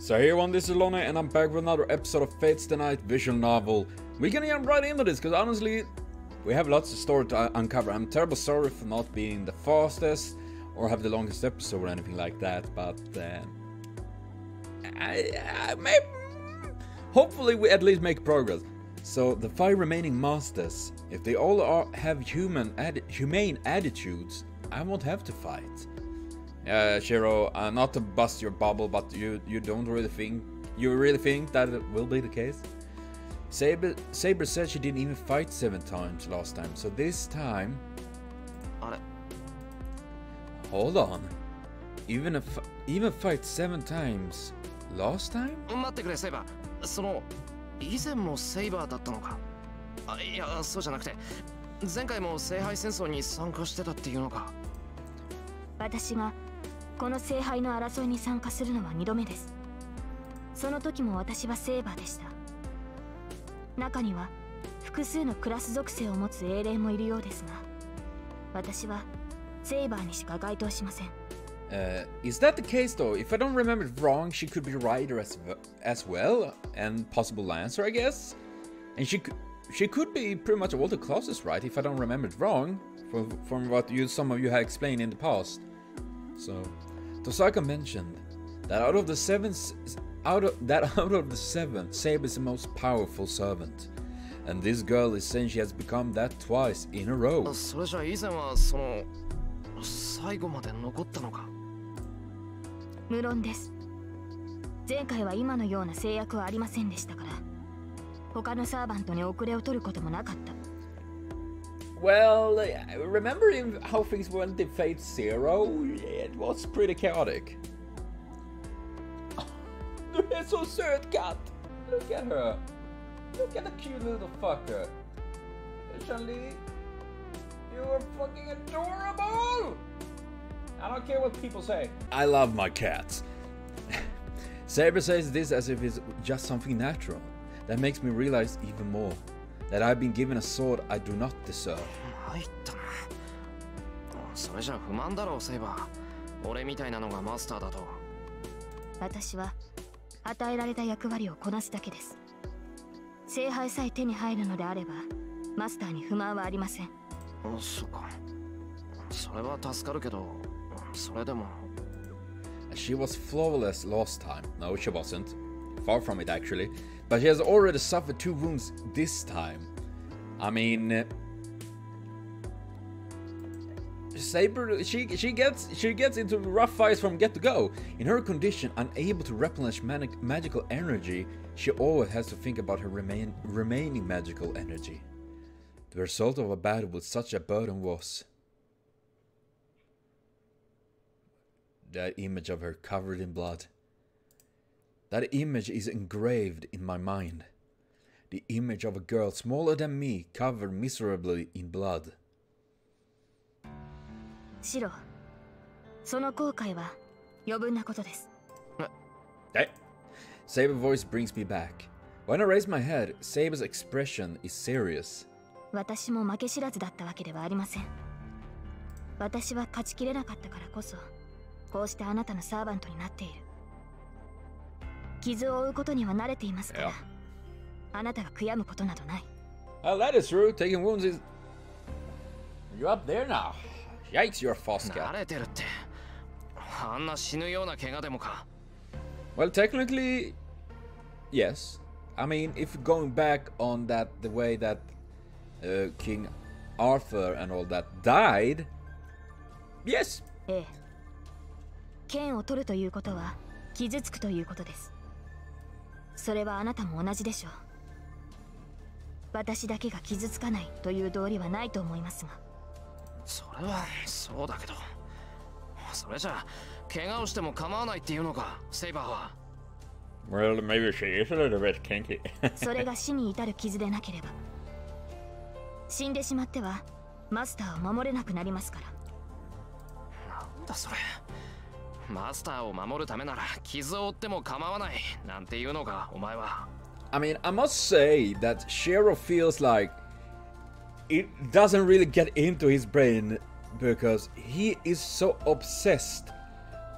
So here everyone, this is Lonnie and I'm back with another episode of Fates the Night visual novel. We're gonna get right into this because honestly, we have lots of story to uncover. I'm terribly sorry for not being the fastest or have the longest episode or anything like that, but hopefully we at least make progress. So the 5 remaining masters, if they all have humane attitudes, I won't have to fight. Shiro, not to bust your bubble, but you really think that it will be the case? Saber said she didn't even fight 7 times last time, so this time... Hold on. Even fight 7 times last time? 待ってくれ、セイバー。その以前もセイバーだったのか。いや、そうじゃなくて、前回も聖杯戦争に参加してたっていうのか。私がこの聖杯の争いに参加するのは2度目です。その時も私はセーバーでした。中には複数のクラス属性を持つ英霊もいるようですが、私はセーバーにしか該当しません。Is that the case though? If I don't remember it wrong, she could be Rider as well, and possible Lancer, I guess. And she could be pretty much all the classes, right? If I don't remember it wrong, from what some of you have explained in the past. So, Tosaka mentioned that out of the 7, Saber is the most powerful servant, and this girl is saying she has become that twice in a row. それじゃ以前はその最後まで残ったのか。無論です。前回は今のような制約はありませんでしたから、他のサーバントに遅れを取ることもなかった。Well, remembering how things went in Fate Zero, it was pretty chaotic. You're so sad, cat. Look at her. Look at the cute little fucker. Shanli, you are fucking adorable. I don't care what people say. I love my cats. Saber says this as if it's just something natural. That makes me realize even more that I've been given a sword I do not deserve. 入ったな。それじゃ不満だろう、セイバー。俺みたいなのがマスターだと。私は与えられた役割をこなすだけです。聖杯さえ手に入るのであれば、マスターに不満はありません。そうか。それは助かるけど、それでも。She was flawless last time. No, she wasn't. Far from it, actually. But she has already suffered 2 wounds this time. I mean, Saber, she gets into rough fights from get to go. In her condition, unable to replenish magical energy, she always has to think about her remaining magical energy. The result of a battle with such a burden was that image of her covered in blood. That image is engraved in my mind. The image of a girl smaller than me, covered miserably in blood. シロ、その後悔は余分なことです。Hey. Saber's voice brings me back. When I raise my head, Saber's expression is serious. 私も負け知らずだったわけではありません。私は勝ちきれなかったからこそ、こうしてあなたのサーバントになっている。傷を負うことには慣れていますから、あなたが悔やむことなどない。Oh, that is true. Taking wounds is... You're up there now. Yikes, you're a fast cat. 慣れてるって。あんな死ぬような怪我でもか。Well, technically, yes. I mean, if going back on that, the way that King Arthur and all that died, yes. ええ。剣を取るということは傷つくということです。それはあなたも同じでしょう。私だけが傷つかないという道理はないと思いますが。それはそうだけど、それじゃ怪我をしても構わないっていうのか、セイバーは。Well, maybe she is a little bit kinky. それが死に至る傷でなければ、死んでしまってはマスターを守れなくなりますから。なんだそれ。マスターを守るためなら傷を負っても構わないなんていうのか、お前は。I mean, I must say that Shirous feels like it doesn't really get into his brain because he is so obsessed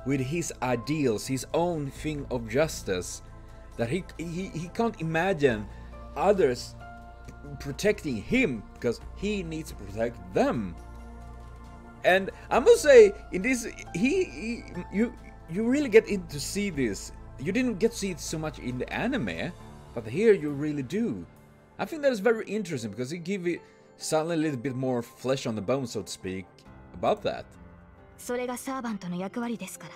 with his ideals, his own thing of justice, that he can't imagine others protecting him because he needs to protect them. And I must say, in this, you really get in to see this. You didn't get to see it so much in the anime, but here you really do. I think that is very interesting because it gives it suddenly a little bit more flesh on the bone, so to speak, about that. それがサーバントの役割ですか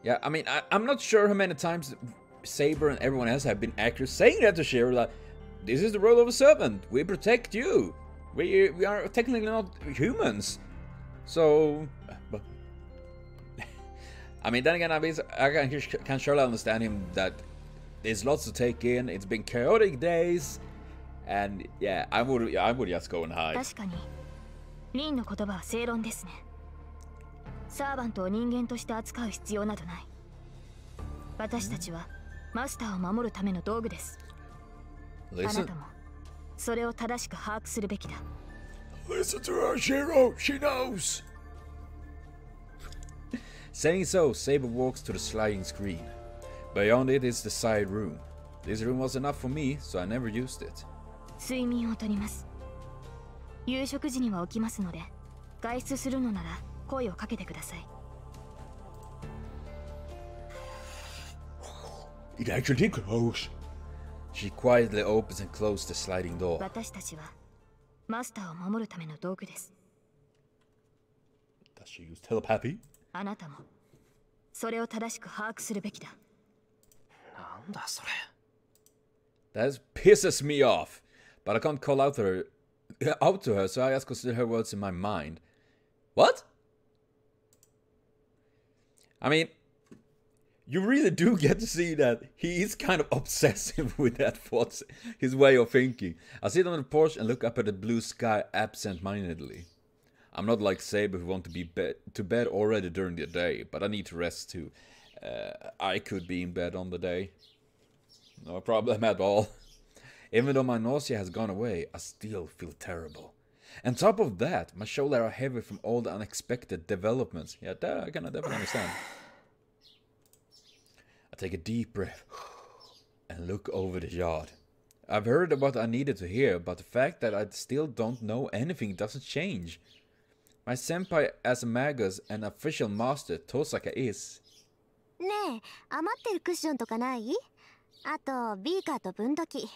ら。 Yeah, I mean, I'm not sure how many times Saber and everyone else have been accurate saying that to Shirous, like, this is the role of a servant. We protect you. We are technically not humans. So, but, I mean, then again, I can surely understand him that there's lots to take in. It's been chaotic days, and yeah, I would just go and hide. 確かに、リンの言葉は正論ですね。サーバントを人間として扱う必要などない。私たちはマスターを守るための道具です。あなたもそれを正しく把握するべきだ。Listen to her, Shirous. She knows. Saying so, Saber walks to the sliding screen. Beyond it is the side room. This room was enough for me, so I never used it. 睡眠をとります。夕食時には起きますので、外出するのなら声をかけてください。It actually closed. She quietly opens and closes the sliding door. 私たちはマスターを守るための道具です。Does she use telepathy? あなたもそれを正しく把握するべきだ。なんだそれ。That pisses me off, but I can't call out to her, so I just consider her words in my mind. What? I mean, you really do get to see that he is kind of obsessive with that thought, his way of thinking. I sit on the porch and look up at the blue sky absent-mindedly. I'm not like Saber who want to be to bed already during the day, but I need to rest too. I could be in bed on the day. No problem at all. Even though my nausea has gone away, I still feel terrible. On top of that, my shoulders are heavy from all the unexpected developments. Yeah, that I can definitely understand. I take a deep breath and look over the yard. I've heard what I needed to hear, but the fact that I still don't know anything doesn't change. My senpai as a magus and official master, Tosaka, is... ねえ、余ってるクッションとかない？あと、ビーカーと分度器。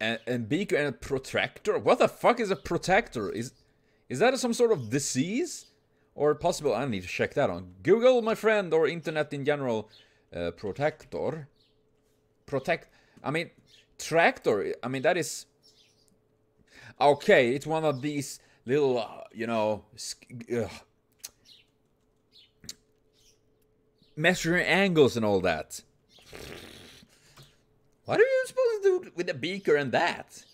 And beaker and a protractor? What the fuck is a protractor? Is that some sort of disease? Or possible, I need to check that on. Google, my friend, or internet in general. Protector. I mean, tractor. I mean, that is... Okay, it's one of these little, you know... measuring angles and all that. What are you supposed to do with a beaker and that?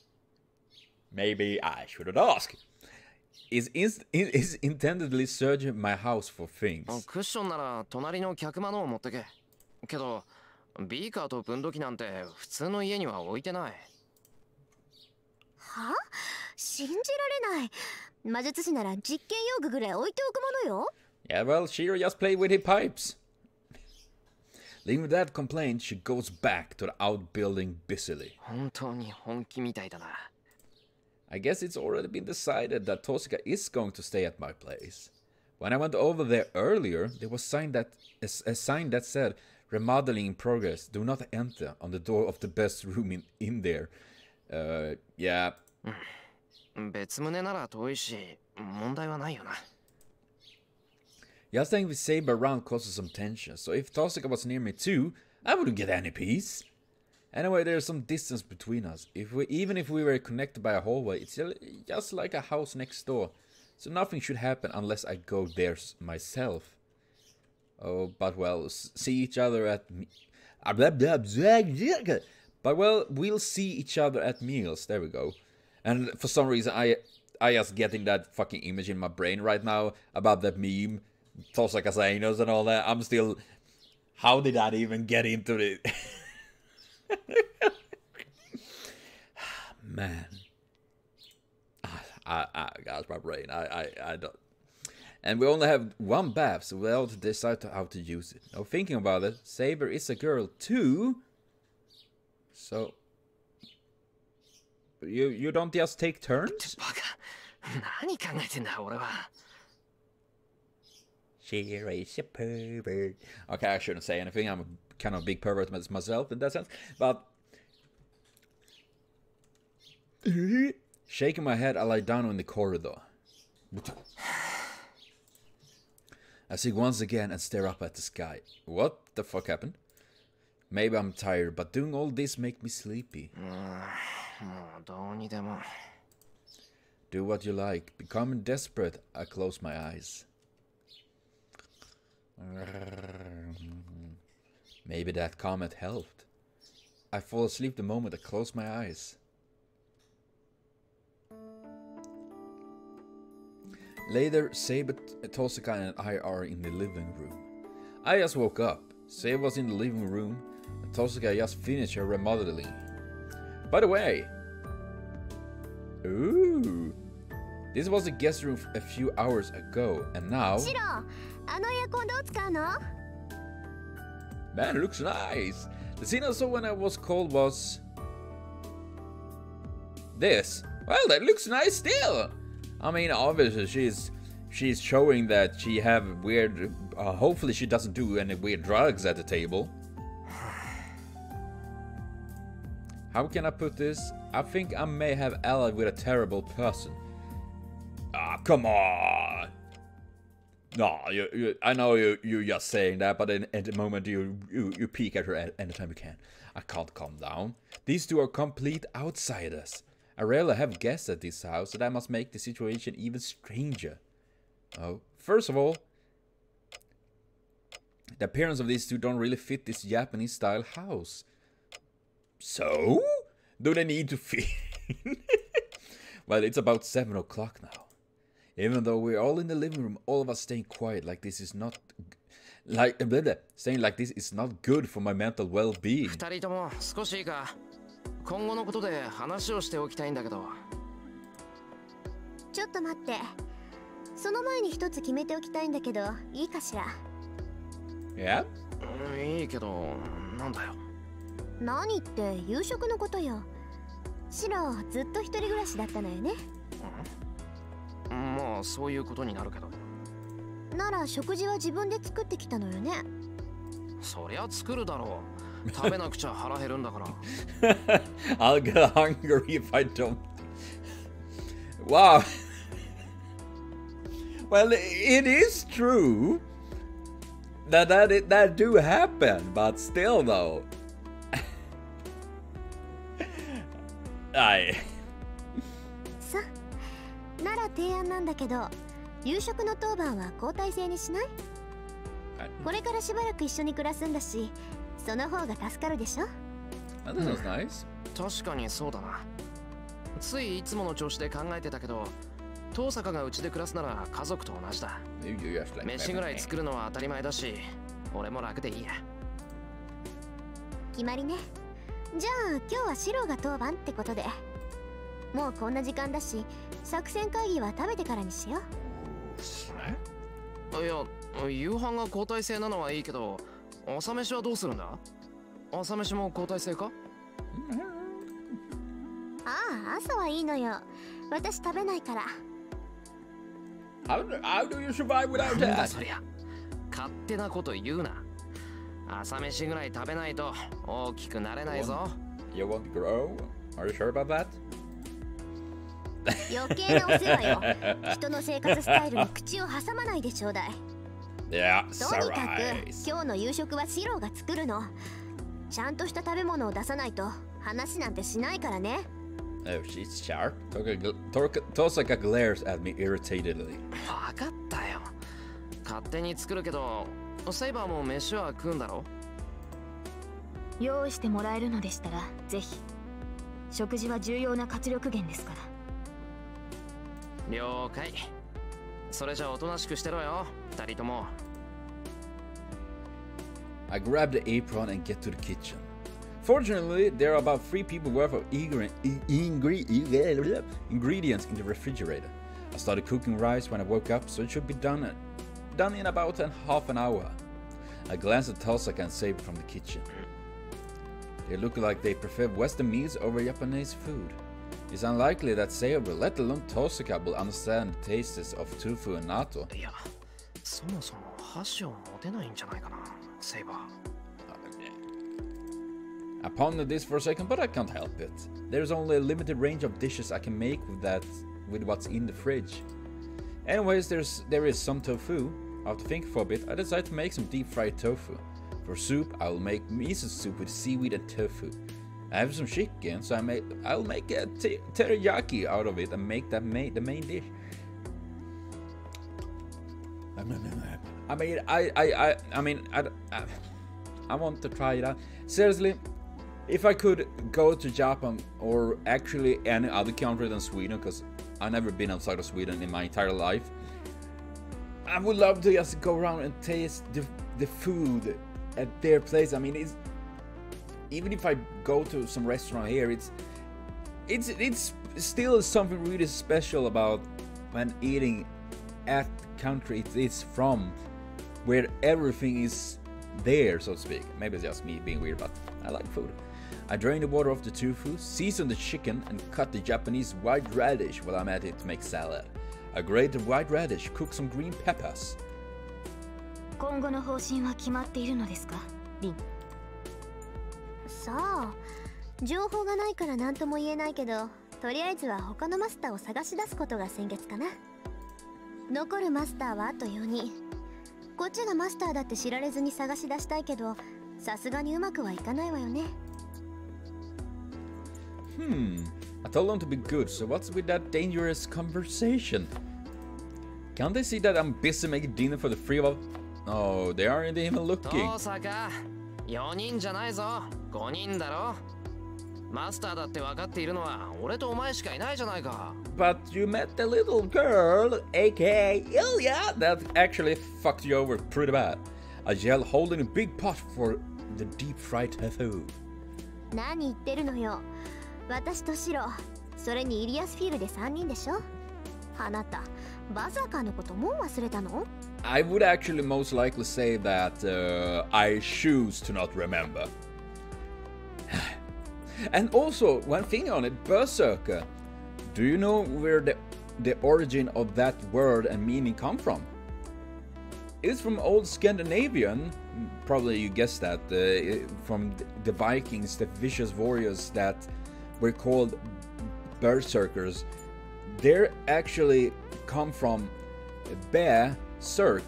Maybe I shouldn't ask. Is intendedly searching my house for things. クッションなら隣の客間のを持ってけ。けど、ビーカーと分度器なんて普通の家には置いてない。は？信じられない。魔術師なら実験用具ぐらい置いておくものよ。Yeah, well, Shiro just played with his pipes. Leaving with that complaint, she goes back to the outbuilding busily. 本当に本気みたいだな。I guess it's already been decided that Tosaka is going to stay at my place. When I went over there earlier, there was a sign that said, "Remodeling in progress. Do not enter," on the door of the best room in there. Yeah. 別棟なら遠いし、問題はないよな。Just staying with Saber around causes some tension, so if Tosaka was near me too, I wouldn't get any peace. Anyway, there's some distance between us. Even if we were connected by a hallway, it's just like a house next door. So nothing should happen unless I go there myself. Oh, but well, see each other at... But well, we'll see each other at meals. There we go. And for some reason, I just getting that fucking image in my brain right now about that meme. Tosaka Zainos and all that. I'm still... How did that even get into it? Man. I got my brain. I don't... And we only have one bath, so we'll have to decide how to use it. Now thinking about it, Saber is a girl too. So you don't just take turns? Shirous a pervert. Okay, I shouldn't say anything. I'm kind of a big pervert myself in that sense. But shaking my head, I lie down in the corridor. I sing once again and stare up at the sky. What the fuck happened? Maybe I'm tired, but doing all this makes me sleepy. Do what you like. Becoming desperate, I close my eyes. Maybe that comment helped. I fall asleep the moment I close my eyes. Later, Saber, Tosaka and I are in the living room. I just woke up. Saber was in the living room and Tosaka just finished her remodeling. By the way, ooh, this was the guest room a few hours ago, and now... Man, it looks nice! The scene I saw when I was cold was... this. Well, that looks nice still! I mean, obviously she's showing that she have weird... hopefully she doesn't do any weird drugs at the table. How can I put this? I think I may have allied with a terrible person. Ah, come on! No, I know you're just saying that, but at the moment you peek at her anytime you can. I can't calm down. These two are complete outsiders. I rarely have guests at this house, so that must make the situation even stranger. Oh, first of all, the appearance of these two don't really fit this Japanese-style house. So? Do they need to fit? Well, it's about 7 o'clock now. Even though we're all in the living room, all of us staying quiet like this is not... saying like this is not good for my mental well-being. 2人とも少しいいか今後のことで話をしておきたいんだけどちょっと待ってその前に一つ決めておきたいんだけどいいかしら Yeah? いいけどなんだよ何って夕食のことよシロずっと一人暮らしだったのよねまあそういうことになるけどなら食事は自分で作ってきたのよねそりゃ作るだろう食べなくちゃ腹減るんだから I'll get hungry if I don't. Wow. Well, it is true that do happen, but still though. I さなら提案なんだけど夕食の当番は交代制にしない？これからしばらく一緒に暮らすんだしその方が助かるでしょ？ That sounds nice. 確かにそうだなついいつもの調子で考えてたけど遠坂がうちで暮らすなら家族と同じだ飯ぐらい作るのは当たり前だし俺も楽でいいや決まりねじゃあ今日はシロが当番ってことでもうこんな時間だし作戦会議は食べてからにしよういや夕飯が交代制なのはいいけど朝飯はどうするんだ朝飯も交代制かああ朝はいいのよ私食べないから How do you survive without that? そりゃ勝手なこと言うな朝飯ぐらい食べないと大きくなれないぞ You want to grow? Are you sure about that? 余計なお世話よ人の生活スタイルに口を挟まないでちょうだい Yeah, とにかく今日の夕食はシロが作るのちゃんとした食べ物を出さないと話なんてしないからね Oh, she's sharp. Tosaka glares at me irritatedly. 分かったよ勝手に作るけどセイバーも飯は食うんだろ用意してもらえるのでしたらぜひ食事は重要な活力源ですから了解それじゃおとなしくしてろよ二人とも I grab the apron and get to the kitchen. Fortunately, there are about 3 people worth of ingredients in the refrigerator. I started cooking rice when I woke up, so it should be done in about half an hour. I glanced at Tosaka and Saber from the kitchen. They look like they prefer Western meals over Japanese food. It's unlikely that Saber, let alone Tosaka, will understand the tastes of tofu and natto. I pondered this for a second, but I can't help it. There's only a limited range of dishes I can make with what's in the fridge. Anyways, there is some tofu. After thinking for a bit, I decided to make some deep fried tofu. For soup, I will make miso soup with seaweed and tofu. I have some chicken, so I'll make a teriyaki out of it and make that the main dish. I want to try it out. Seriously, if I could go to Japan or actually any other country than Sweden, because I've never been outside of Sweden in my entire life, I would love to just go around and taste the food at their place. I mean, even if I go to some restaurant here, it's still something really special about when eating at the country it is from, where everything is there, so to speak. Maybe it's just me being weird, but I like food. I drained the water off the tofu, seasoned the chicken, and cut the Japanese white radish while I'm at it to make salad. I grated white radish, cooked some green peppers. 今後の方針は決まっているのですか、リン？さあ、情報がないから何とも言えないけど、とりあえずは他のマスターを探し出すことが先決かな。残るマスターはあと4人。こっちがマスターだって知られずに探し出したいけど、さすがにうまくはいかないわよね。I told them to be good, so what's with that dangerous conversation? Can't they see that I'm busy making dinner for the three of us? Oh, they aren't even looking. 4人じゃないぞ、5人だろ。マスターだって分かっているのは俺とお前しかいないじゃないか。But you met the little girl, aka Ilya, that actually fucked you over pretty bad. I yelled, holding a big pot for the deep fried tofu. 何言ってるのよ。私とシロ、それにイリアスフィールで3人でしょ。あなた、バザーカーのこともう忘れたの？ I would actually most likely say that I choose to not remember. And also, when thinking on it, berserker. Do you know where the origin of that word and meaning come from? It's from old Scandinavian. Probably you guessed that, from the Vikings, the vicious warriors that were called berserkers. They actually come from berserk.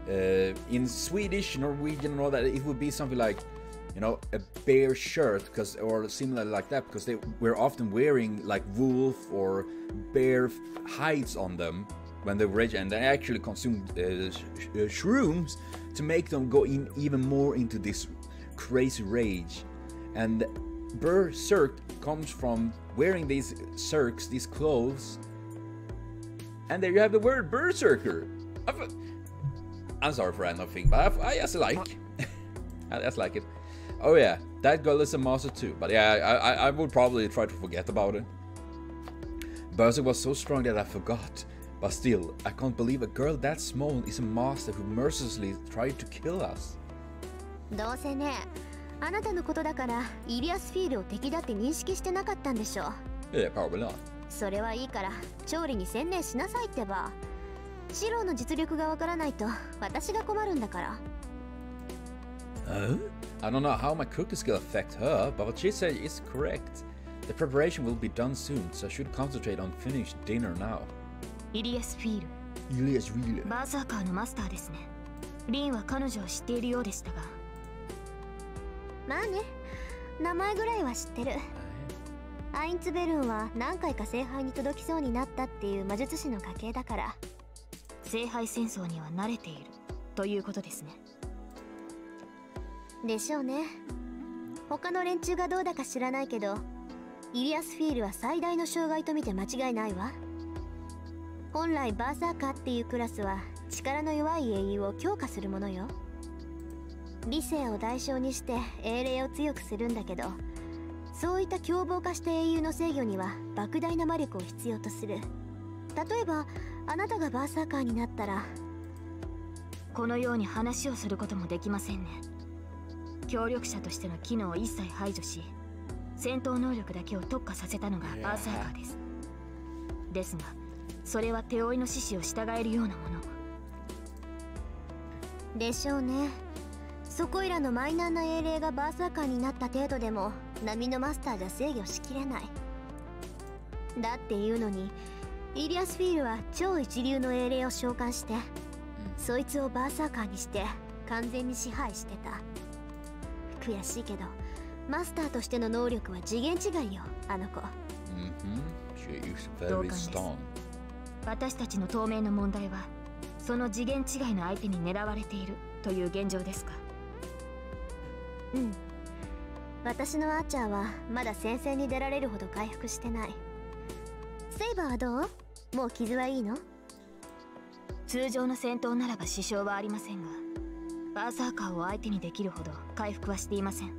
In Swedish, Norwegian, and all that, it would be something like, you know, a bear shirt, or similar like that, because they were often wearing like wolf or bear hides on them when they were raging, and they actually consumed shrooms to make them go in even more into this crazy rage. And berserk comes from wearing these serks, these clothes, and there you have the word berserker. I'm sorry for anything, but I just like I just like it. Oh yeah, that girl is a master too, but yeah, I would probably try to forget about it. Berserk was so strong that I forgot, but still, I can't believe a girl that small is a master who mercilessly tried to kill us. どうせね、あなたのことだからイリアスフィールを敵だって認識してなかったんでしょ。Yeah, probably not. それはいいから調理に専念しなさいってば。シローの実力がわからないと私が困るんだから。I don't know how my cooking skill affects her, but what she said is correct. The preparation will be done soon, so I should concentrate on finished dinner now. イリアスフィール。イリアスフィール。バーサーカーのマスターですね。リンは彼女を知っているようでしたが。まあね、名前ぐらいは知ってる。アインツベルンは何回か聖杯に届きそうになったっていう魔術師の家系だから。聖杯戦争には慣れているということですね。でしょうね。他の連中がどうだか知らないけど、イリアスフィールは最大の障害と見て間違いないわ。本来バーサーカーっていうクラスは力の弱い英雄を強化するものよ。理性を代償にして英霊を強くするんだけど、そういった凶暴化した英雄の制御には莫大な魔力を必要とする。例えばあなたがバーサーカーになったら。このように話をすることもできませんね。協力者としての機能を一切排除し、戦闘能力だけを特化させたのがバーサーカーです。ですがそれは手負いの指示を従えるようなものでしょうね。そこいらのマイナーな英霊がバーサーカーになった程度でも波のマスターじゃ制御しきれない。だっていうのにイリアスフィールは超一流の英霊を召喚して、そいつをバーサーカーにして完全に支配してた。悔しいけどマスターとしての能力は次元違いよ、あの子。同感です。私たちの透明の問題はその次元違いの相手に狙われているという現状ですか。うん。私のアーチャーはまだ戦線に出られるほど回復してない。セイバーはどう？もう傷はいいの？通常の戦闘ならば支障はありませんが、バーサーカーを相手にできるほど回復はしていません。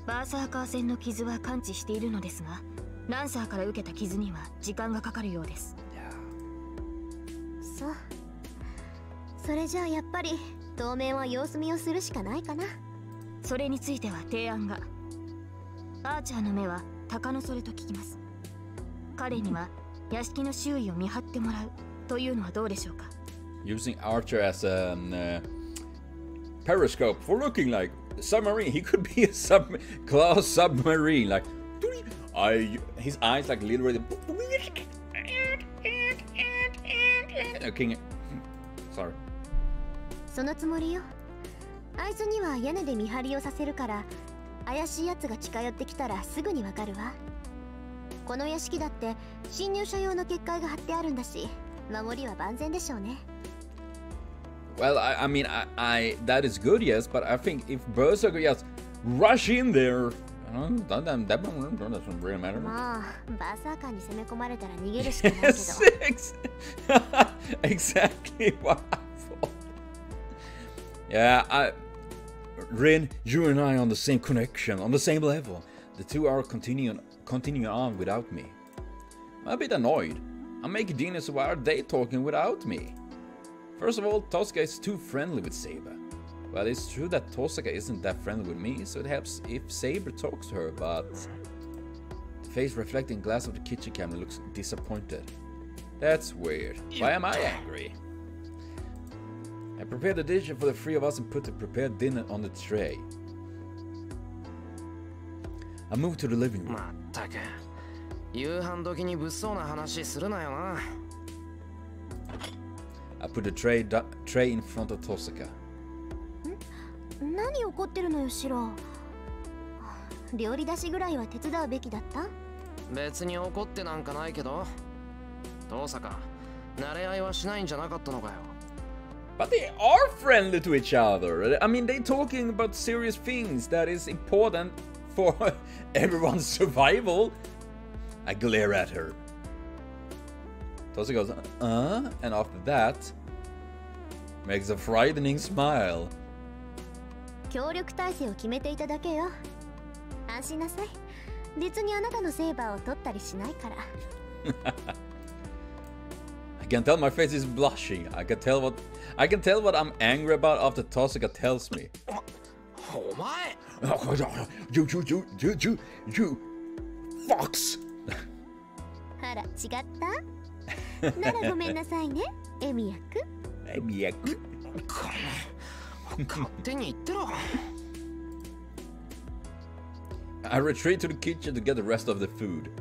バーサーカー戦の傷は完治しているのですが、ランサーから受けた傷には時間がかかるようです。そう。それじゃあやっぱり当面は様子見をするしかないかな。それについては提案が。アーチャーの目は鷹のそれと聞きます。彼には屋敷の周囲を見張ってもらうというのはどうでしょうか。 Using Archer as a periscope for looking like a submarine. He could be a class submarine. Like, his eyes like literally. Okay, sorry. そのつもりよ。あいつには屋根で見張りをさせるから、怪しいやつが近寄ってきたらすぐにわかるわ。この屋敷だって侵入者用の結界が張ってあるんだし、守りは万全でしょうね。Well, I mean, that is good, yes, but I think if Berserker just rush in there, that doesn't really matter. まあ、バーサーカーに攻め込まれたら逃げるしかないけど。Exactly what I thought. Yeah, Rin, you and I on the same connection, on the same level. The two are continuing on without me. I'm a bit annoyed. I'm making dinner, so why are they talking without me? First of all, Tosca is too friendly with Saber. Well, it's true that Tosca isn't that friendly with me, so it helps if Saber talks to her, but... The face reflecting glass of the kitchen cabinet looks disappointed. That's weird. Why am I angry? I prepared the dish for the three of us and put the prepared dinner on the tray. I moved to the living room. まったく、夕飯時に物騒な話するなよな。I put the tray in front of Tosca. 何怒ってるのよ、シロ。料理出しぐらいは手伝うべきだった？別に怒ってなんかないけど。トサカ、慣れ合いはしないんじゃなかったのかよ。But they are friendly to each other. I mean, they're talking about serious things that is important for everyone's survival. I glare at her. Tosa goes, and after that, makes a frightening smile. 協力体制を決めていただけよ。安心なさい。別にあなたのセーバーを取ったりしないから。I can tell my face is blushing. I can tell what I'm angry about after Tosca tells me. お前 You fox! あら、違ったならごめんなさいね、エミヤく。エミヤく。勝手に言ってろ。I retreat to the kitchen to get the rest of the food.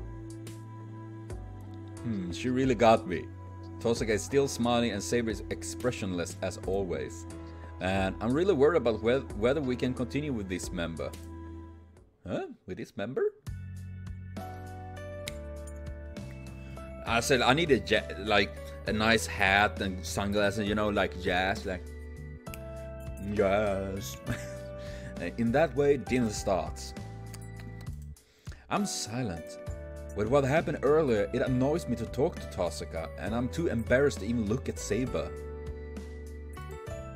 She really got me. Tosaka is still smiling and Saber is expressionless as always. And I'm really worried about whether we can continue with this member. Huh? With this member? I said I need a nice hat and sunglasses, you know, like jazz, like yes. In that way, dinner starts. I'm silent. With what happened earlier, it annoys me to talk to Tosaka, and I'm too embarrassed to even look at Saber.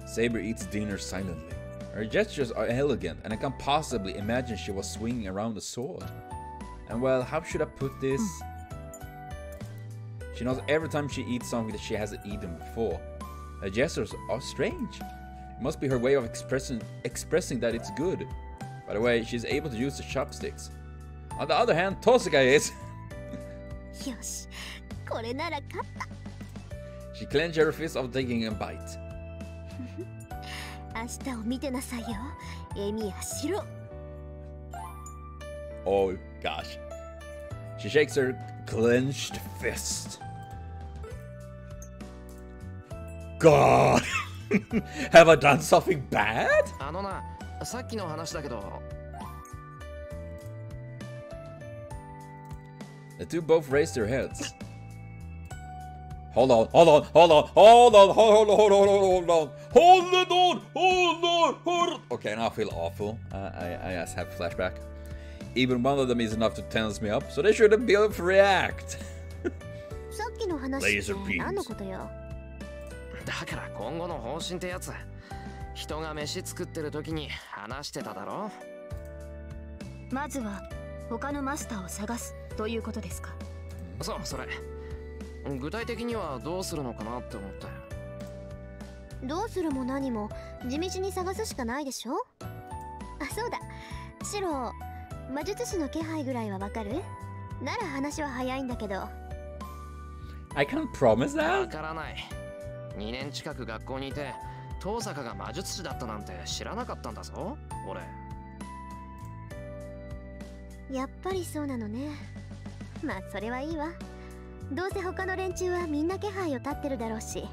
Saber eats dinner silently. Her gestures are elegant, and I can't possibly imagine she was swinging around a sword. And well, how should I put this? She knows every time she eats something that she hasn't eaten before. Her gestures are strange. It must be her way of expressing that it's good. By the way, she's able to use the chopsticks. On the other hand, Tosaka is. She clenched her fist of taking a bite. Oh gosh. She shakes her clenched fist. God! Have I done something bad? The two both raised their heads. Hold on. Okay, now I feel awful. I just have a flashback. Even one of them is enough to tense me up, so they shouldn't be able to react. Laser beams. だから今後の方針ってやつ、人が飯作ってる時に話してただろ。まずは他のマスターを探すということですか。そう、それ。具体的にはどうするのかなって思って。どうするも何も地道に探すしかないでしょ。あ、そうだ。シロ、魔術師の気配ぐらいはわかる？なら話は早いんだけど。I can't promise that. わからない。2年近く学校にいて、遠坂が魔術師だったなんて知らなかったんだぞ、俺。やっぱりそうなのね。まあそれはいいわ。どうせ他の連中はみんな気配を立ってるだろうし、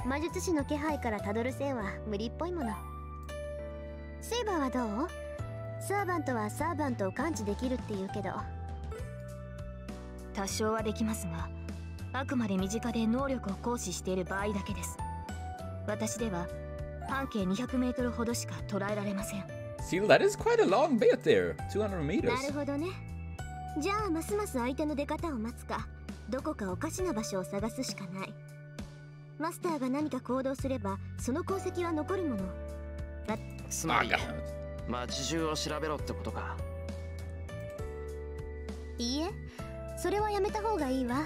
魔術師の気配からたどる線は無理っぽいもの。セイバーはどう？サーバントはサーバントを感知できるって言うけど。多少はできますが、あくまで身近で能力を行使している場合だけです。私では半径200メートルほどしか捉えられません。See, that is quite a long bit there. 200 meters. なるほどね。じゃあますます相手の出方を待つか、どこかおかしな場所を探すしかない。マスターが何か行動すればその功績は残るもの。つまり街中を調べろってことか。いいえ、それはやめた方がいいわ。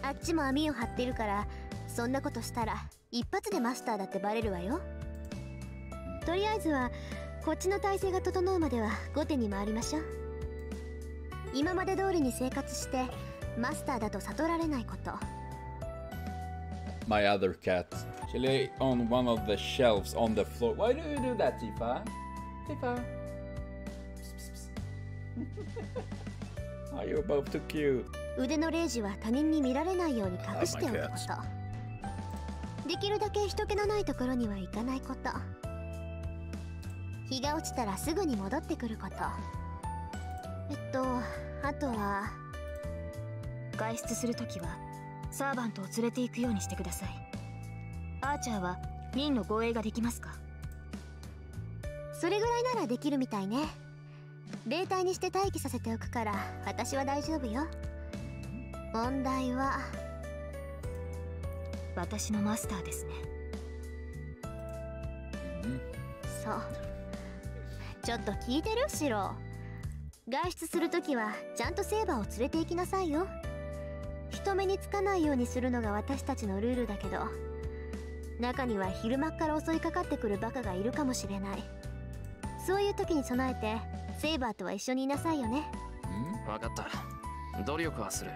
あっちも網を張ってるから、そんなことしたら一発でマスターだってバレるわよ。とりあえずはこっちの体制が整うまでは後手に回りましょう。今まで通りに生活してマスターだと悟られないこと。My other cat. She lay on one of the shelves on the floor. Why do you do that, Tifa? Tifa. Oh, you're both too cute. 腕のレイジは他人に見られないように隠しておくこと。できるだけ人気のないところには行かないこと。日が落ちたらすぐに戻ってくること。あとは外出するときはサーバントを連れて行くようにしてください。アーチャーはミンの護衛ができますか？それぐらいならできるみたいね。霊体にして待機させておくから私は大丈夫よ。問題は私のマスターですね。そう。ちょっと聞いてる？シロ。外出するときはちゃんとセーバーを連れて行きなさいよ。人目につかないようにするのが私たちのルールだけど、中には昼間から襲いかかってくるバカがいるかもしれない。そういう時に備えてセーバーとは一緒にいなさいよね。分かった。努力はする。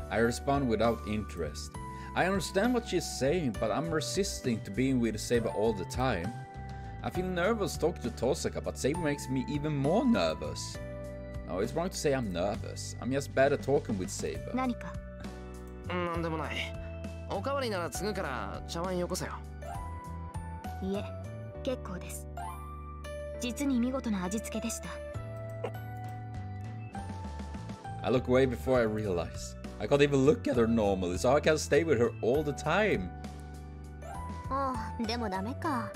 I respond without interest. I understand what she's saying, but I'm resisting to being with Saber all the time. I feel nervous talking to Tosaka, but Saber makes me even more nervous. No, it's wrong to say I'm nervous. I'm just bad at talking with Saber. 何か？なんでもない。おかわりなら継ぐから茶碗よこせよ。いえ、結構です。実に見事な味付けでした。I look away before I realize. I can't even look at her normally, so I can't stay with her all the time. ああ、でもダメか。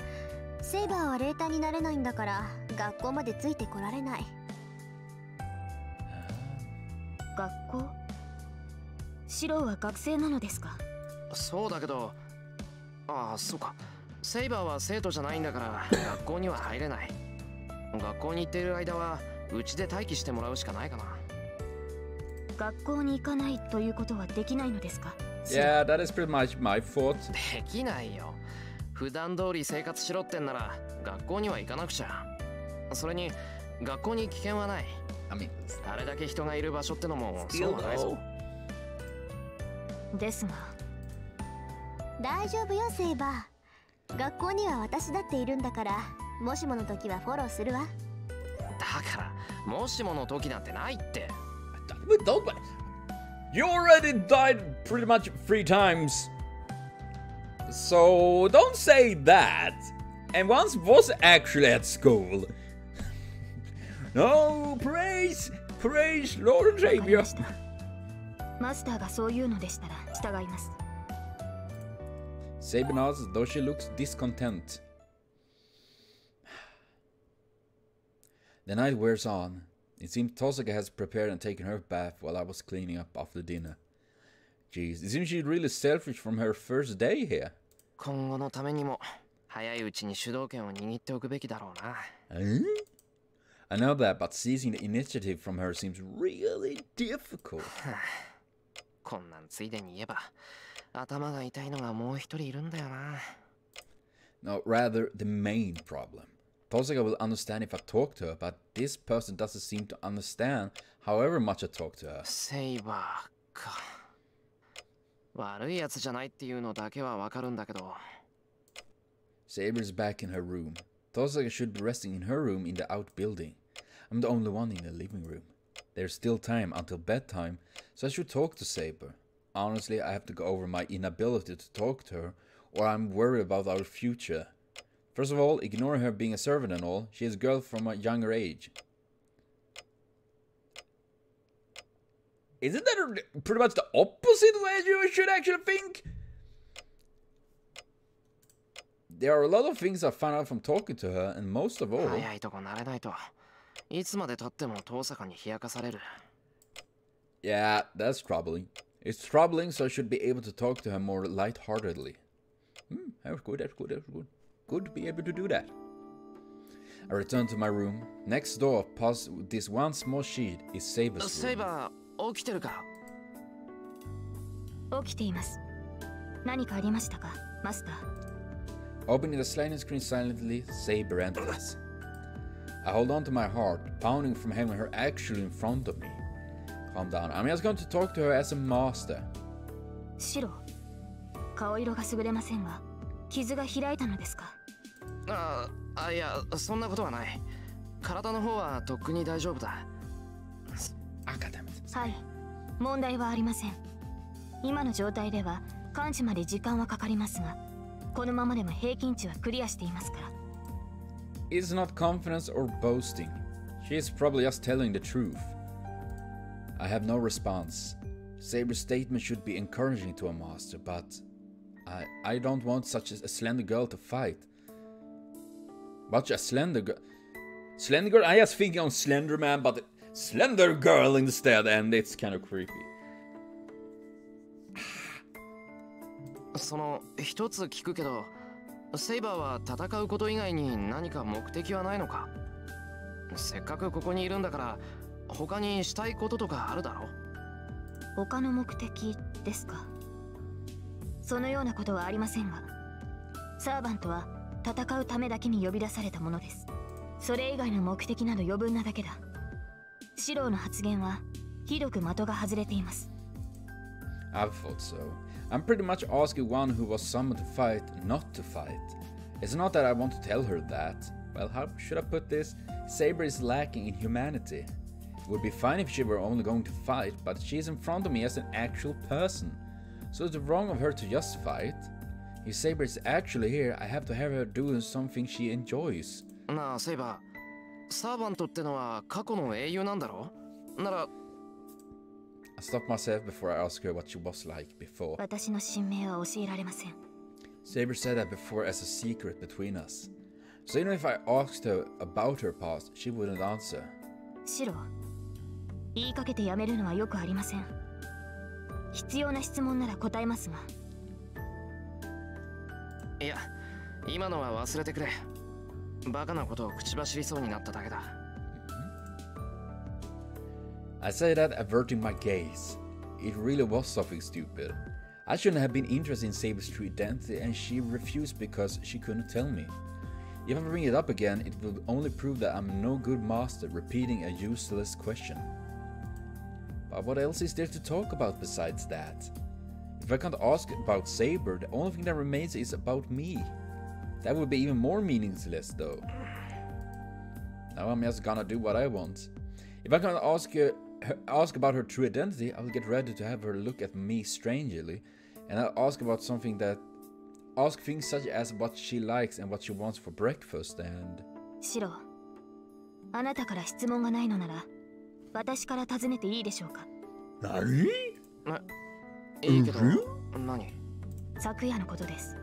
セイバーは霊体になれないんだから学校までついてこられない。学校？シローは学生なのですか？そうだけど、ああ、そうか。セイバーは生徒じゃないんだから学校には入れない。学校に行っている間はうちで待機してもらうしかないかな。学校に行かないということはできないのですか？ Yeah, that is pretty much my fault. できないよ。普段通り生活しろってんなら学校には行かなくちゃ。それに学校に危険はない。あれだけ人がいる場所ってのもそうはないぞ。ですが大丈夫よセイバー。学校には私だっているんだから、もしもの時はフォローするわ。だからもしもの時なんてないって。You already died pretty much 3 times. So don't say that. And once was actually at school. No, praise Lord and Savior. マスターがそう言うのでしたら従います。 Saber nods, though she looks discontent. The night wears on. It seems Tosaka has prepared and taken her bath while I was cleaning up after dinner. Jeez, it seems she's really selfish from her first day here. 今後のためにも早いうちに主導権を握っておくべきだろうな。I know that, but seizing the initiative from her seems really difficult. こんなんついでに言えば頭が痛いのがもう一人いるんだよな。No, rather the main problem. Tosaka will understand if I talk to her, but this person doesn't seem to understand however much I talk to her. セイバーか。悪いやつじゃないっていうのだけはわかるんだけど。Saber is back in her room. Tosaka should be resting in her room in the outbuilding. I'm the only one in the living room. There's still time until bedtime, so I should talk to Saber. Honestly, I have to go over my inability to talk to her, or I'm worried about our future. First of all, ignore her being a servant and all. She is a girl from a younger age. Isn't that pretty much the opposite way you should actually think? There are a lot of things I found out from talking to her, and most of all... 早いとこ慣れないといつまで経っても遠坂に冷やかされる。Yeah, that's troubling. It's troubling, so I should be able to talk to her more lightheartedly. That's good, that's good, that's good. Good to be able to do that. I return to my room. Next door, past this one small sheet, is Saber's room. セイバー、起きてるか？起きています。何かありましたか、マスター？ Opening the sliding screen silently, Saber enters. I hold on to my heart, pounding from having her actually in front of me. Calm down. I'm just going to talk to her as a master. シロ、顔色が優れませんが、傷が開いたのですか？いや、そんなことはない。体の方はとっくに大丈夫だ。はい、問題はありません。今の状態では完治まで時間はかかりますが、このままでも平均値はクリアしていますから。It's not confidence or boasting. She is probably just telling the truth. I have no response. Saber's statement should be encouraging to a master, but I don't want such a slender girl to fight. But a slender girl? Slender girl? I just thinking on Slender Man, but Slender Girl instead, and it's kind of creepy. その一つ聞くけど、セイバーは戦うこと以外に何か目的はないのか？せっかくここにいるんだから他にしたいこととかあるだろ？他の目的ですか？そのようなことはありませんが、サーバントは戦うためだけに呼び出されたものです。それ以外の目的など余分なだけだ。シローの発言はひどく的が外れています。I thought so. I'm pretty much asking one who was summoned to fight not to fight. It's not that I want to tell her that. Well, how should I put this? Saber is lacking in humanity. It would be fine if she were only going to fight, but she's in front of me as an actual person. So it's wrong of her to just fight. If Saber is actually here, I have to have her do something she enjoys. なあ、セイバー、サーバントってのは過去の英雄なんだろ？なら I stopped myself before I asked her what she was like before. 私の新名は教えられません。Saber said that before as a secret between us. So even if I asked her about her past, she wouldn't answer. シロ、言いかけてやめるのはよくありません。必要な質問なら答えますが。いや、今のは忘れてくれ。バカなことを口走りそうになっただけだ。I say that averting my gaze. It really was something stupid. I shouldn't have been interested in Saber's true identity, and she refused because she couldn't tell me. If I bring it up again, it will only prove that I'm no good master repeating a useless question. But what else is there to talk about besides that? If I can't ask about Saber, the only thing that remains is about me. That would be even more meaningless though. Now I'm just gonna do what I want. If I can't ask about her true identity, I'll get ready to have her look at me strangely, and I'll ask things such as what she likes and what she wants for breakfast and... シロ、あなたから質問がないのなら、私から尋ねていいでしょうか。何？いいけど、何？昨夜のことです。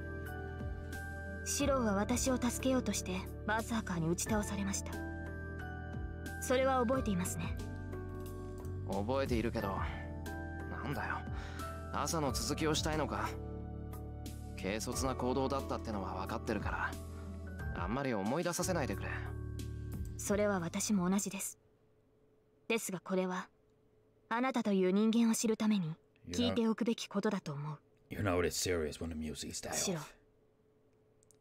シロは私を助けようとしてバーサーカーに打ち倒されました。それは覚えていますね。覚えているけど、なんだよ。朝の続きをしたいのか？軽率な行動だったってのは分かってるから、あんまり思い出させないでくれ。それは私も同じです。ですがこれはあなたという人間を知るために聞いておくべきことだと思う。You know it's serious when the music is died off. シロ、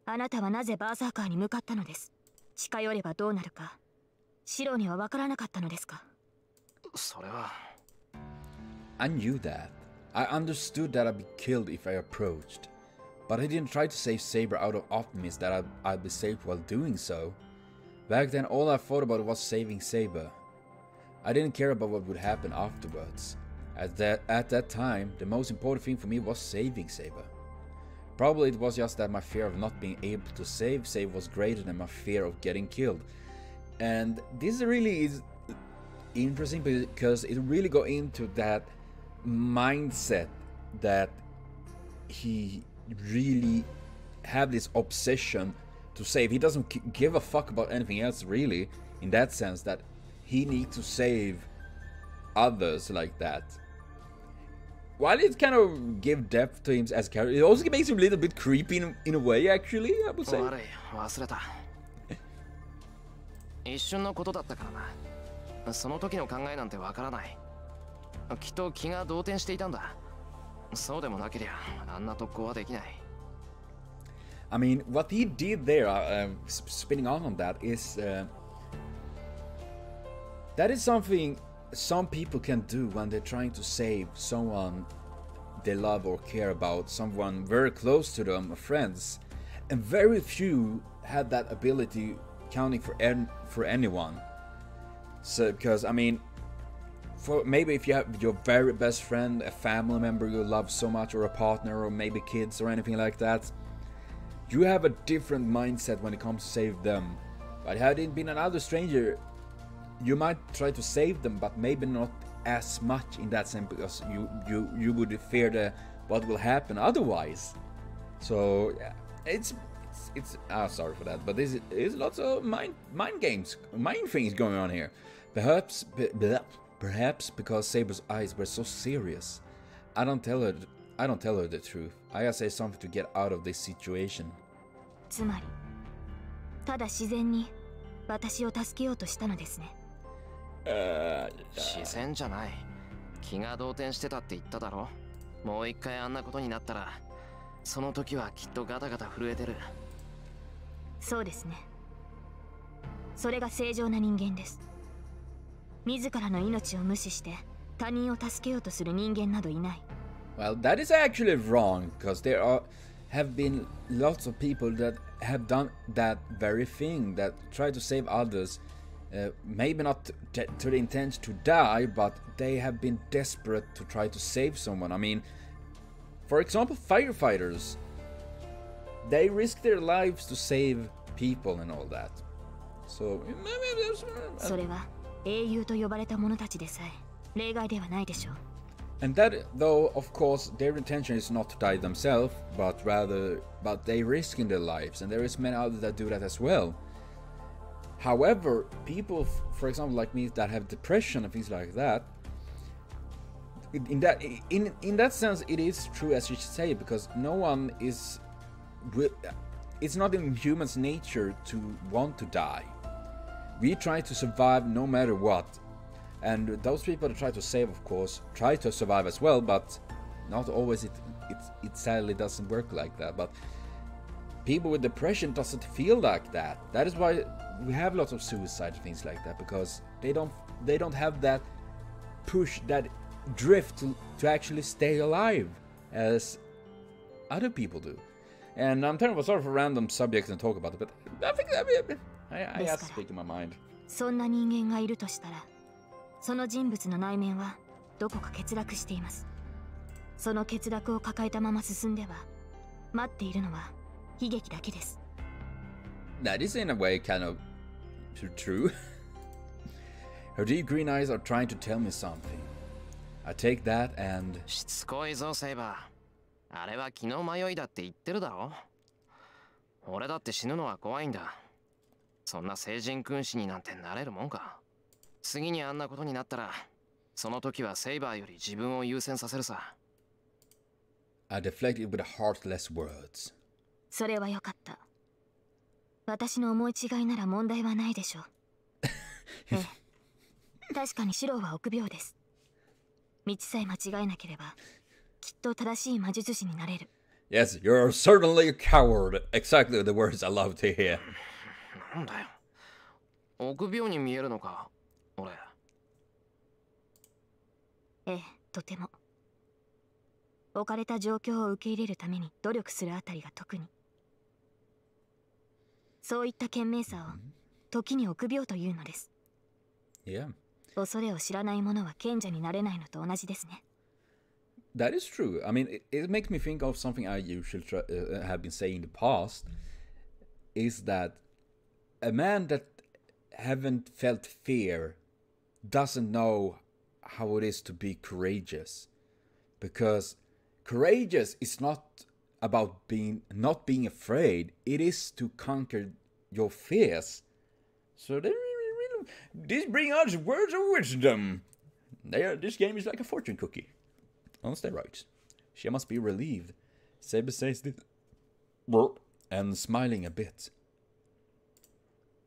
あなたはなぜバーサーカーに向かったのです。近寄ればどうなるか、シロには分からなかったのですか。それは。I knew that. I understood that I'd be killed if I approached. But I didn't try to save Saber out of optimism that I'd be safe while doing so. Back then all I thought about was saving Saber. I didn't care about what would happen afterwards. At that time, the most important thing for me was saving Saber. Probably it was just that my fear of not being able to save Saber was greater than my fear of getting killed. And this really is interesting because it really got into that mindset that he really have this obsession to save. He doesn't give a fuck about anything else really, in that sense that he needs to save others like that. While it kind of give depth to him as a character, it also makes him a little bit creepy in a way, actually, I would say. 忘れた。一瞬のことだったからな。その時の考えなんてわからない。きっと気が動転していたんだ。そうでもなけりゃあんな特攻はできない。I mean, what he did there, spinning on that, is that is something some people can do when they're trying to save someone they love or care about, someone very close to them, friends, and very few have that ability counting for anyone. So, because I mean, for maybe if you have your very best friend, a family member you love so much, or a partner, or maybe kids or anything like that, you have a different mindset when it comes to save them. But had it been another stranger, you might try to save them, but maybe not as much in that sense, because you would fear what will happen otherwise. So yeah, it's sorry for that, but there's lots of mind games, mind things going on here. Perhaps because Saber's eyes were so serious. I don't tell her the truth. I just say something to get out of this situation. つまり、ただ自然に私を助けようとしたのですね。自然じゃない。気が動転してたって言っただろ。もう一回あんなことになったら、その時はきっとガタガタ震えてる。そうですね。それが正常な人間です。自らの命を無視して他人を助けようとする人間などいない。Well, that is actually wrong, because there have been lots of people that have done that very thing, that try to save others, maybe not to the intent to die, but they have been desperate to try to save someone. I mean, for example, firefighters, they risk their lives to save people and all that. So maybe there's それは英雄と呼ばれた者たちでさえ例外ではないでしょう。And that, though, of course, their intention is not to die themselves, but they risk in their lives, and there is many others that do that as well. However, people, for example, like me, that have depression and things like that, in that sense, it is true as you say, because no one is, it's not in humans' nature to want to die. We try to survive no matter what. And those people that try to save, of course, try to survive as well, but not always. It sadly doesn't work like that. But people with depression doesn't feel like that. That is why we have lots of suicide and things like that, because they don't have that push, that drift to actually stay alive as other people do. And I'm telling you, sort of a random subject and talk about it, but I think I have to speak in my mind. そんな人間がいるとしたら、その人物の内面はどこか欠落しています。その欠落を抱えたまま進んでは、待っているのは悲劇だけです。That is in a way kind of true. Her deep green eyes are trying to tell me something. I take that and... しつこいぞ、セイバー。あれは気の迷いだって言ってるだろ。俺だって死ぬのは怖いんだ。そんな聖人君子になんてなれるもんか。次にあんなことになったら、その時はセイバーより自分を優先させるさ。I deflected with heartless words. それはよかった。私の思い違いなら問題はないでしょう。ええ、確かにシローは臆病です。道さえ間違えなければ、きっと正しい魔術師になれる。Yes, you're certainly a coward. Exactly the words I love to hear. なんだよ。臆病に見えるのか、俺。ええ、とても。置かれた状況を受け入れるために努力するあたりが特に。そういった賢明さを時に臆病というのです。Yeah. 恐れを知らない者は賢者になれないのと同じですね。That is true. I mean, it makes me think of something I usually have been saying in the past, is that a man that haven't felt fear doesn't know how it is to be courageous. Because courageous is not about not being afraid. It is to conquer your fears. So this brings us words of wisdom. This game is like a fortune cookie on steroids. She must be relieved. Saber says this, and smiling a bit.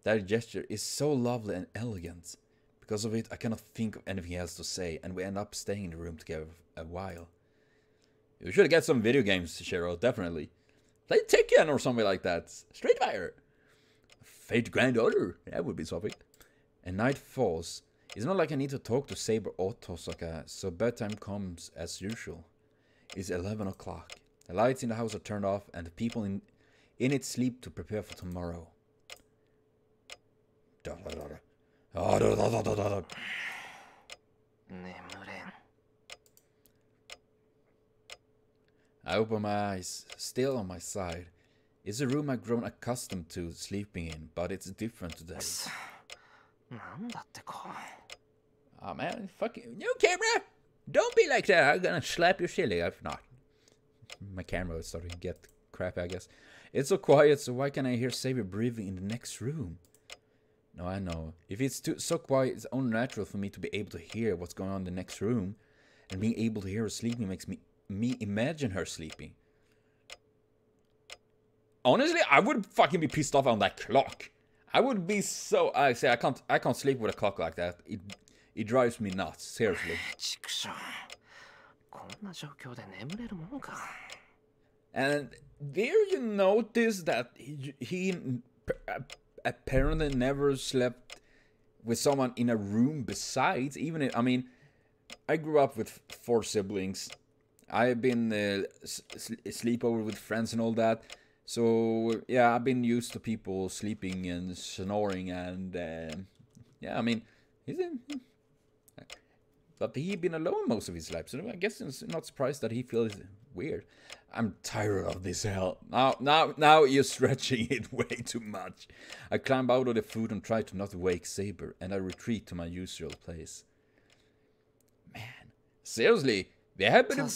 That gesture is so lovely and elegant. Because of it, I cannot think of anything else to say, and we end up staying in the room together a while. You should get some video games, Shirous, definitely. Play Tekken or something like that. Street Fighter. Fate Grand Order. That would be something. And night falls. It's not like I need to talk to Saber or Tosaka, so bedtime comes as usual. It's 11 o'clock. The lights in the house are turned off, and the people in it sleep to prepare for tomorrow. I open my eyes, still on my side. It's a room I've grown accustomed to sleeping in, but it's different today. Oh man, fucking... No, camera! Don't be like that! I'm gonna slap you silly if not. My camera is starting to get crappy, I guess. It's so quiet, so why can't I hear Saber breathing in the next room? No, I know. If it's so quiet, it's only natural for me to be able to hear what's going on in the next room. And being able to hear her sleeping makes me imagine her sleeping. Honestly, I would fucking be pissed off on that clock. I would be so... I can't sleep with a clock like that. It drives me nuts, seriously. And there you notice that he apparently never slept with someone in a room besides. Even if, I mean, I grew up with 4 siblings. I've been sleepover with friends and all that. So yeah, I've been used to people sleeping and snoring and yeah, I mean, but he's been alone most of his life, so I guess it's not surprised that he feels weird. I'm tired of this hell. Now you're stretching it way too much. I climb out of the food and try to not wake Saber, and I retreat to my usual place. Man, seriously, they have been...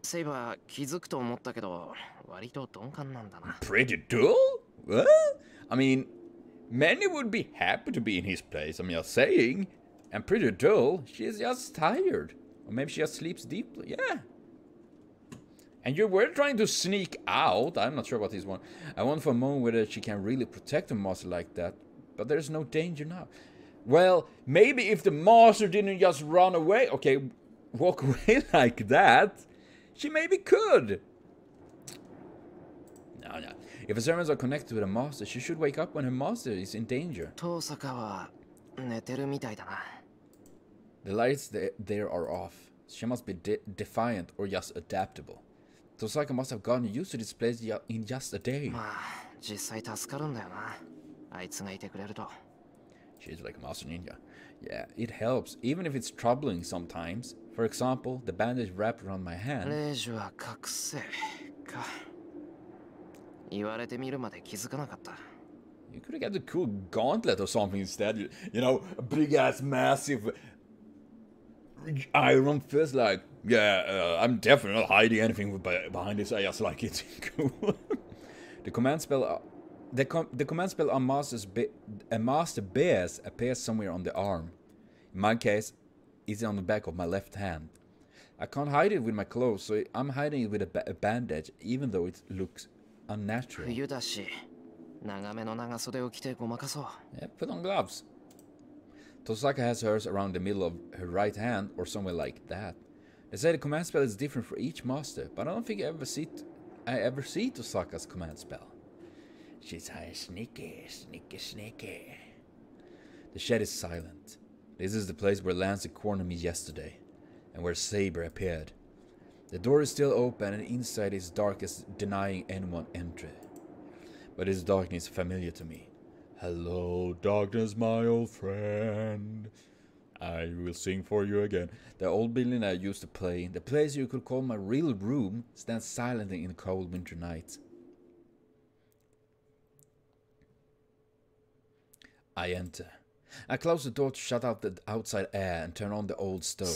Saber 気づくと思ったけど、割と鈍感なんだな。Pretty dull? What? I mean, many would be happy to be in his place, I'm just saying. And pretty dull, she's just tired. Or maybe she just sleeps deeply, yeah. And you were trying to sneak out. I'm not sure about this one. I wonder for a moment whether she can really protect a monster like that. But there's no danger now. Well, maybe if the master didn't just run away, okay, walk away like that, she maybe could. No. If her servants are connected with a master, she should wake up when her master is in danger. The lights there are off. She must be defiant or just adaptable. Tosaka must have gotten used to this place in just a day. She's like a master ninja. Yeah, it helps, even if it's troubling sometimes. For example, the bandage wrapped around my hand. You could have got a cool gauntlet or something instead. You know, a big ass, massive iron fist. Like, yeah, I'm definitely not hiding anything behind this. I just like it. Cool. The command spell. The command spell on Master Bears appears somewhere on the arm. In my case, it's on the back of my left hand. I can't hide it with my clothes, so I'm hiding it with a bandage, even though it looks unnatural. Yeah, put on gloves. Tosaka has hers around the middle of her right hand, or somewhere like that. They say the command spell is different for each master, but I don't think I ever see Tosaka's command spell. She's sneaky. The shed is silent. This is the place where Lance cornered me yesterday, and where Saber appeared. The door is still open, and inside is dark as denying anyone entry. But this darkness is familiar to me. Hello, darkness, my old friend. I will sing for you again. The old building I used to play in, the place you could call my real room, stands silently in the cold winter night. I enter. I close the door to shut out the outside air and turn on the old stove.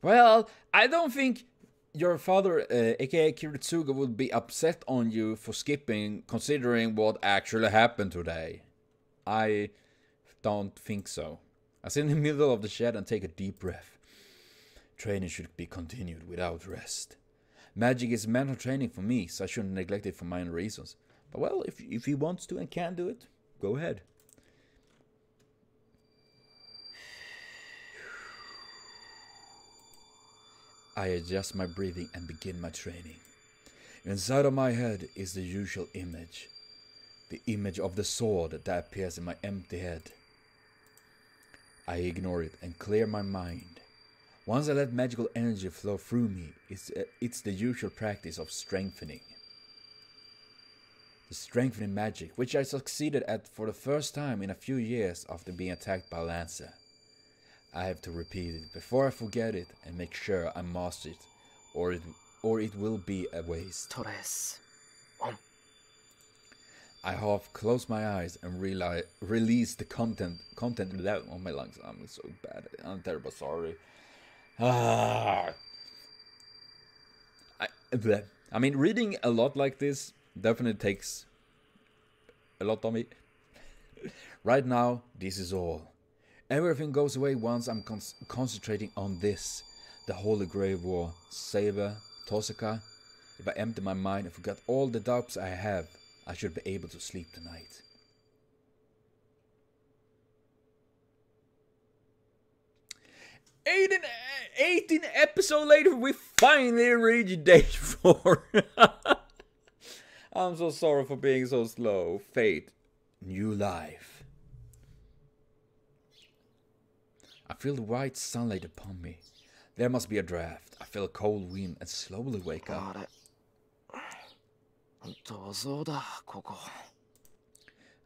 Well, I don't think your father, aka Kiritsuga, would be upset on you for skipping, considering what actually happened today. I don't think so. I sit in the middle of the shed and take a deep breath. Training should be continued without rest. Magic is mental training for me, so I shouldn't neglect it for minor reasons. But well, if he wants to and can do it, go ahead. I adjust my breathing and begin my training. Inside of my head is the usual image. The image of the sword that appears in my empty head. I ignore it and clear my mind. Once I let magical energy flow through me, it's the usual practice of strengthening. The strengthening magic, which I succeeded at for the first time in a few years after being attacked by Lancer. I have to repeat it before I forget it and make sure I master it, or it will be a waste. I half close my eyes and release the content without on my lungs. I'm so bad. I'm terrible. Sorry. I mean, reading a lot like this definitely takes a lot on me. Right now, this is all. Everything goes away once I'm concentrating on this. The Holy Grave War, Saber, Tosaka. If I empty my mind and forget all the doubts I have, I should be able to sleep tonight. 18 episodes later, we finally reached day 4. I'm so sorry for being so slow. Fate. New life. I feel the white sunlight upon me. There must be a draft. I feel a cold wind and slowly wake up.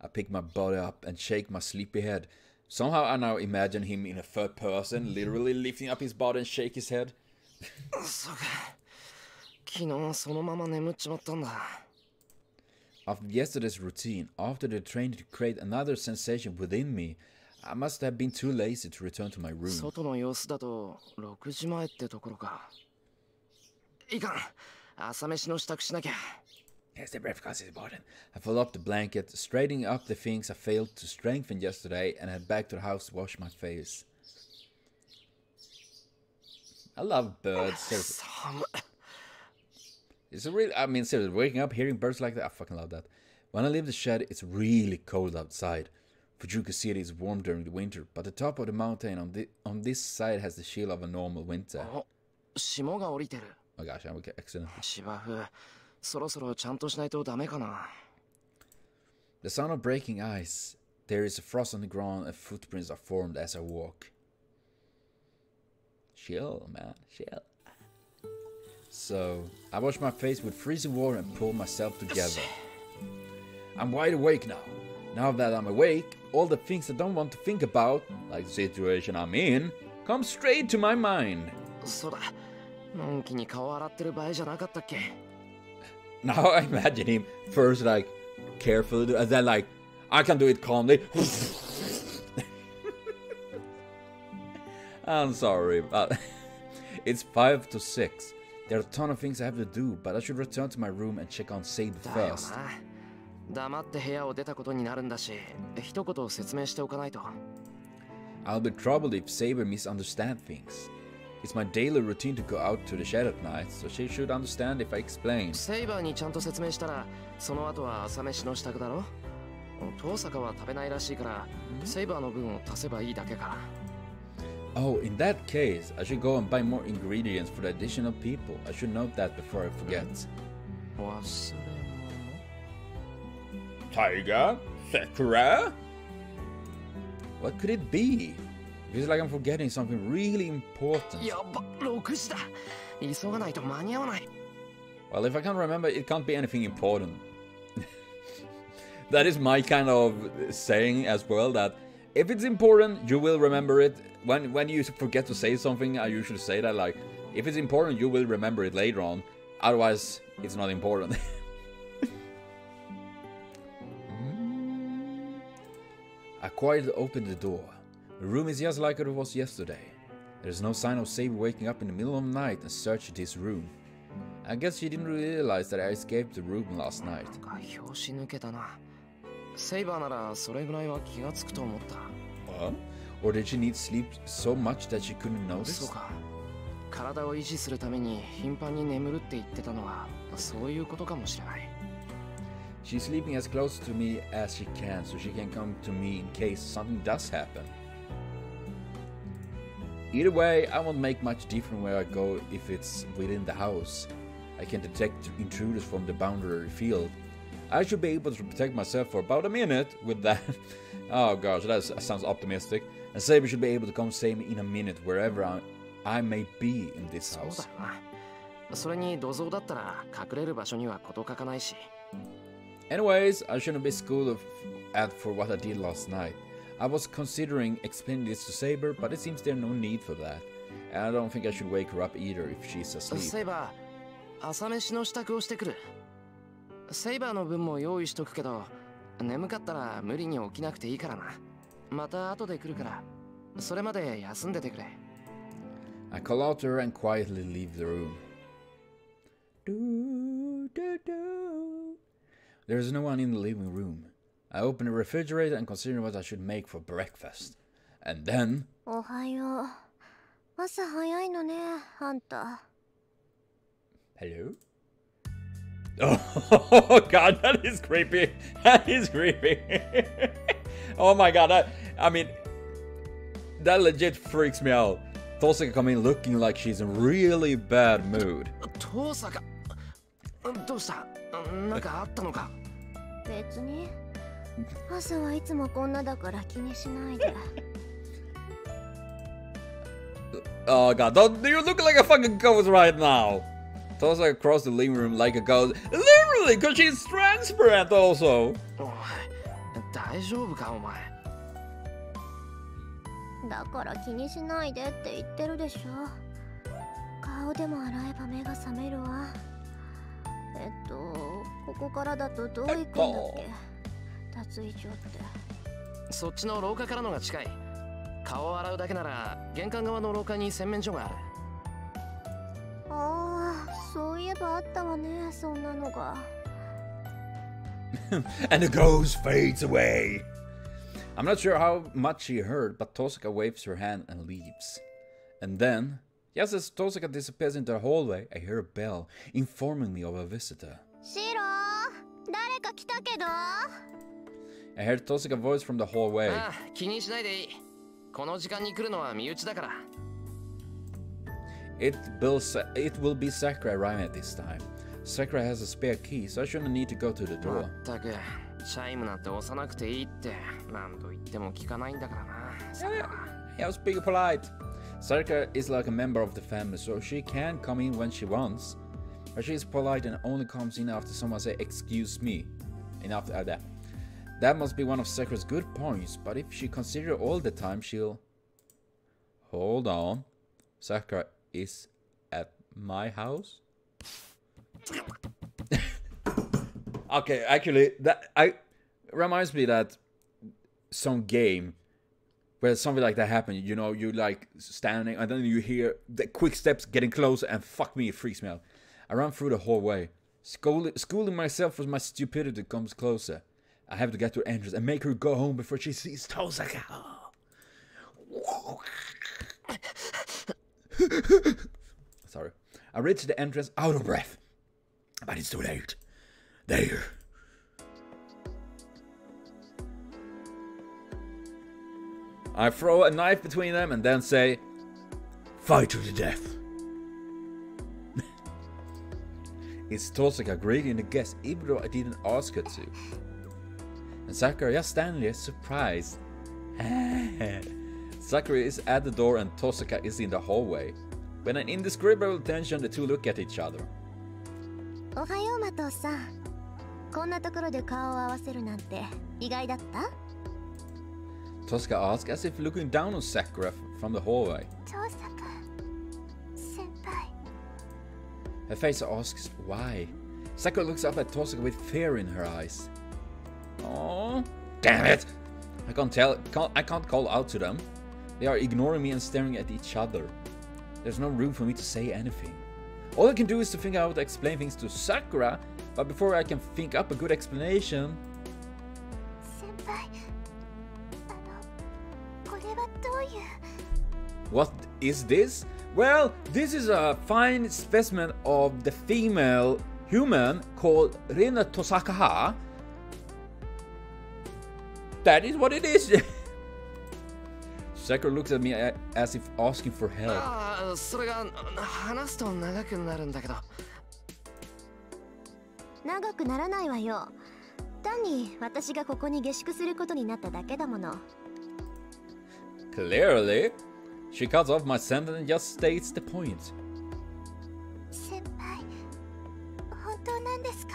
I pick my body up and shake my sleepy head. Somehow I now imagine him in a third person, literally lifting up his body and shake his head. After yesterday's routine, after the training to create another sensation within me, I must have been too lazy to return to my room. Yes, the breakfast is important. I fold up the blanket, straightening up the things I failed to strengthen yesterday, and head back to the house to wash my face. I love birds. Seriously. It's a really, I mean, seriously, waking up, hearing birds like that, I fucking love that. When I leave the shed, it's really cold outside. Fujuka City is warm during the winter, but the top of the mountain on this side has the chill of a normal winter. Oh gosh, I'm excellent. The sound of breaking ice. There is a frost on the ground and footprints are formed as I walk. Chill, man, chill. So, I wash my face with freezing water and pull myself together. I'm wide awake now. Now that I'm awake, all the things I don't want to think about, like the situation I'm in, come straight to my mind. Now I imagine him first like careful, and then like, I can do it calmly. I'm sorry, but it's 5 to 6. There are a ton of things I have to do, but I should return to my room and check on Saber first. I'll be troubled if Saber misunderstands things. It's my daily routine to go out to the shed at night, so she should understand if I explain. Saberにちゃんと説明したら、その後は朝飯の支度だろ。遠坂は食べないらしいから、セイバーの分を足せばいいだけか。Oh, in that case, I should go and buy more ingredients for the additional people. I should note that before I forget. Tiger? Sakura? What could it be? It feels like I'm forgetting something really important. Well, if I can't remember, it can't be anything important. That is my kind of saying as well, that if it's important, you will remember it. When you forget to say something, I usually say that, like, if it's important, you will remember it later on. Otherwise, it's not important. I quietly opened the door. The room is just like it was yesterday. There's no sign of Saber waking up in the middle of the night and searching this room. I guess she didn't realize that I escaped the room last night. What? Or did she need sleep so much that she couldn't notice? She's sleeping as close to me as she can, so she can come to me in case something does happen. Either way, I won't make much difference where I go if it's within the house. I can detect intruders from the boundary field. I should be able to protect myself for about a minute with that. Oh gosh, that sounds optimistic. And Saber should be able to come save me in a minute wherever I may be in this house. Anyways, I shouldn't be schooled for what I did last night. I was considering explaining this to Saber, but it seems there's no need for that. And I don't think I should wake her up either if she's asleep. Saber, 朝飯の支度をしてくる。セイバーの分も用意しとくけど、眠かったら無理に起きなくていいからな。また後で来るから、それまで休んでてくれ。I call out to her and quietly leave the room. There's no one in the living room. I open the refrigerator and consider what I should make for breakfast. And then... おはよう。朝早いのね、あんた。Hello? Oh god, that is creepy. That is creepy. Oh my god, I mean, that legit freaks me out. Tosaka come in looking like she's in a really bad mood. Tosaka? どうした? なんかあったのか? 別に。朝はいつもこんなだから気にしないで。Oh god, do you look like a fucking ghost right now? Tosaka across the living room like a ghost. Literally, because she's transparent also. 大丈夫かお前。だから気にしないでって言ってるでしょ。顔でも洗えば目が覚めるわ。ここからだとどう行くんだっけ？脱衣所って。そっちの廊下からのが近い。顔を洗うだけなら玄関側の廊下に洗面所がある。ああ、そういえばあったわね、そんなのが。And the ghost fades away. I'm not sure how much she heard, but Tosaka waves her hand and leaves. And then Just as Tosaka disappears into the hallway, I hear a bell informing me of a visitor. Shiro, 誰か来たけど? I heard Tosaka's voice from the hallway. ああ、気にしないでいい。この時間に来るのは身内だから。It will be Sakura arriving at this time. Sakura has a spare key, so I shouldn't need to go to the door. まったく、チャイムなんて押さなくていいって何度言っても聞かないんだからな。Yeah, I was being polite. Sakura is like a member of the family, so she can come in when she wants. But she is polite and only comes in after someone says, "Excuse me." And after that. That must be one of Sakura's good points, but if she considers it all the time, she'll... Hold on. Sakura is at my house? Okay, actually, that reminds me that some game where something like that happened, you know, you like standing and then you hear the quick steps getting closer and fuck me, it freaks me out. I run through the hallway. Schooling myself for my stupidity comes closer. I have to get to her entrance and make her go home before she sees Tosaka. Sorry. I reach the entrance out of breath. But it's too late. There. I throw a knife between them and then say, "Fight to the death." It's Tosaka greeting the guest even though I didn't ask her to. And Sakura just standing there surprised. Sakura is at the door and Tosaka is in the hallway. With an indescribable tension, the two look at each other. おはよう、マトさん。こんなところで顔を合わせるなんて意外だった? Tosaka asks as if looking down on Sakura from the hallway. トサカ先輩. Her face asks why. Sakura looks up at Tosaka with fear in her eyes. Oh, damn it! I can't call out to them. They are ignoring me and staring at each other. There's no room for me to say anything. All I can do is to think out to explain things to Sakura, but before I can think up a good explanation... What is this? Well, this is a fine specimen of the female human called Rina Tosaka. That is what it is. Sakura looks at me as if asking for help. それが話すと長くなるんだけど。長くならないわよ。単に私がここに下宿することになっただけだもの。Clearly, she cuts off my sentence and just states the point. 先輩、本当なんですか?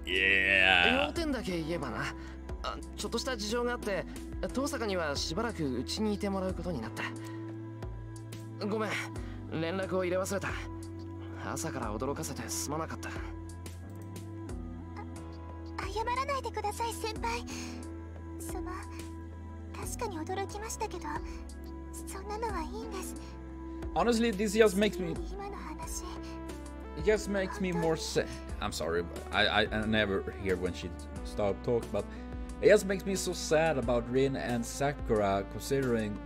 Yeah. 要点だけ言えばな。ちょっとした事情があって、遠坂にはしばらくうちにいてもらうことになった。ごめん、連絡を入れ忘れた。朝から驚かせてすまなかった。謝らないでください、先輩。確かに驚きましたけど、そんなのはいいんです。Honestly, this just makes me... It just makes me more sad. I'm sorry, but I never hear when she starts talking, but it just makes me so sad about Rin and Sakura, considering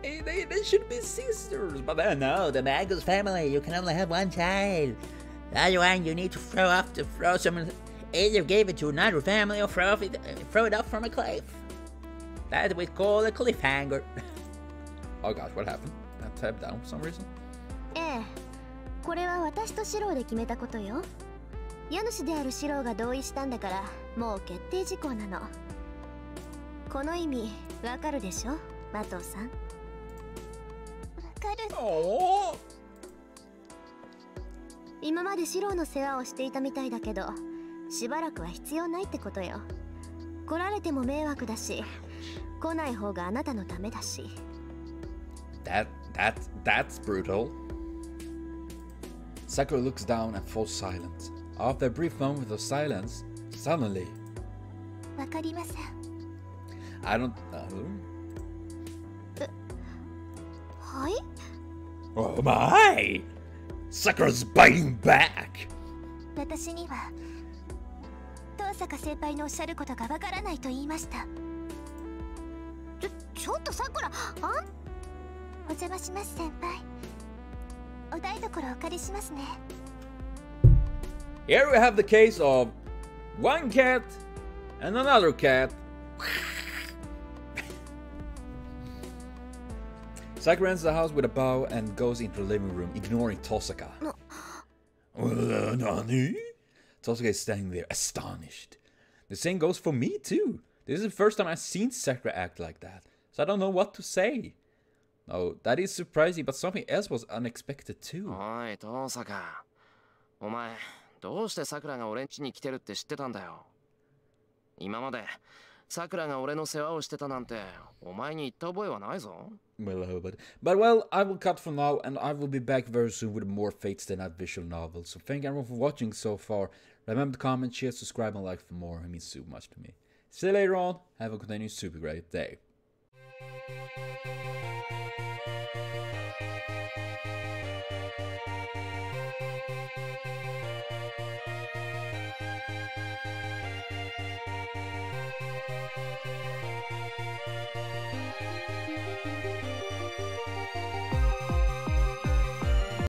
they should be sisters. But no, the Magus family, you can only have one child. The other one you need to throw some, either give it to another family or throw it up from a cliff. That we call a cliffhanger. Oh gosh, what happened? I tapped down for some reason. これは私とシローで決めたことよ。家主であるシローが同意したんだから、もう決定事項なの。この意味、わかるでしょ、マトさん。わかる。今までシローの世話をしていたみたいだけど、しばらくは必要ないってことよ。来られても迷惑だし、来ない方があなたのためだし。That's brutal. Sakura looks down and falls silent. After a brief moment of silence, suddenly... わかりません。I don't... はい? Oh my! Sakura's biting back! 私には、遠坂先輩のおっしゃることがわからないと言いました。ちょっとさくら、お邪魔します先輩。お台所お借りしますね。 Here we have the case of one cat and another cat. Sakura enters the house with a bow and goes into the living room, ignoring Tosaka. Nani? Tosaka is standing there, astonished. The same goes for me too. This is the first time I've seen Sakura act like that, so I don't know what to say. Oh, that is surprising, but something else was unexpected too. おい、Tosaka。お前、どうして桜が俺ん家に来てるって知ってたんだよ。今まで桜が俺の世話をしてたなんてお前に言った覚えはないぞ。Well, but well, I will cut for now, and I will be back very soon with more Fates Stay Night visual novels. So thank everyone for watching so far. Remember to comment, share, subscribe, and like for more. It means so much to me. See you later on. Have a continued super great day.